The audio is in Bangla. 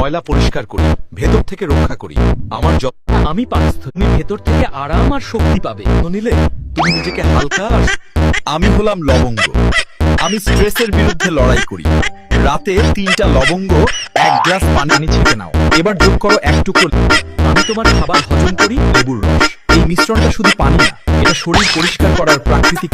ময়লা পরিষ্কার করি, ভেতর থেকে রক্ষা করি। আমার আমি পারস্থ, তুমি ভেতর থেকে আরাম আর শক্তি পাবে। নিলে তুমি নিজেকে হালকা আমি হলাম লবঙ্গ। আমি স্ট্রেসের বিরুদ্ধে লড়াই করি। রাতে 3টা লবঙ্গ 1 গ্লাস পানি ছেঁকে নাও। এবার যোগ করো 1 টুকরো। আমি তোমার খাবার হজম করি। লেবুর রস। এই মিশ্রণটা শুধু পানি না, এটা শরীর পরিষ্কার করার প্রাকৃতিক